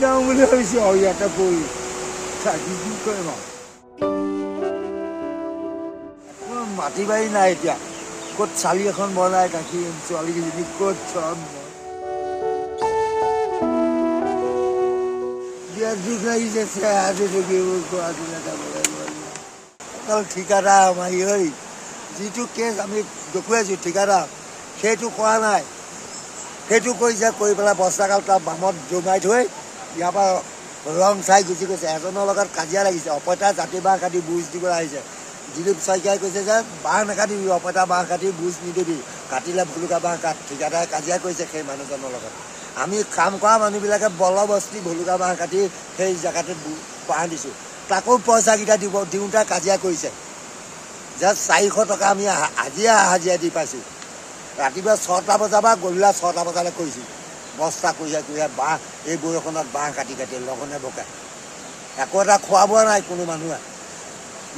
যাওঁ বুলি ভাবিছোঁ আৰু ইয়াতে পৰি থাকি কি কৰিম আৰু মাটি বাৰী নাই এতিয়া ক'ত চালি এখন বনাই গাখীৰ ছোৱালীকেইজনী ক'ত চব বিয়াত দুখ লাগিছে চেহাটো থাকিব অকল ঠিকাদাৰ আমাৰ এই যিটো কেছ আমি দেখুৱাইছোঁ ঠিকাদাৰ সেইটো কৰা নাই সেইটো কৰিছে কৰি পেলাই বস্তাকাল তাৰ বামত জমাই থৈ ইয়াৰ পৰা ৰং চাই গুচি গৈছে এজনৰ লগত কাজিয়া লাগিছে অপইতা জাতি বাঁহ কাটি বুজ দিবলৈ আহিছে দিলীপ শইকীয়াই কৈছে যে বাঁহ নাকাটিবি অপইতা বাঁহ কাটি বুজ নিদিবি কাটিলে ভুলুকা বাঁহ কাট ঠিকাদাৰে কাজিয়া কৰিছে সেই মানুহজনৰ লগত আমি কাম কৰা মানুহবিলাকে বলবস্তি ভুলুকা বাঁহ কাটি সেই জেগাটোত বাঁহ দিছোঁ তাকো পইচাকেইটা দিওঁতে কাজিয়া কৰিছে যে 400 টকা আমি হাজিৰা দি পাইছোঁ ৰাতিপুৱা 6টা বজাৰ পৰা গধূলা 6টা বজালৈ কৰিছোঁ বস্তা কঢ়িয়াই বাঁহ এই বৰষুণত বাঁহ কাটি লঘনে বকাই একো এটা খোৱা বোৱা নাই কোনো মানুহে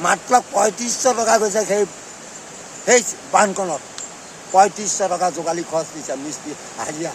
মাত্ৰ 3500 টকা গৈছে সেই বান্ধখনত 3500 টকা যোগালী খৰচ দিছে মিস্ত্ৰী হাজিৰা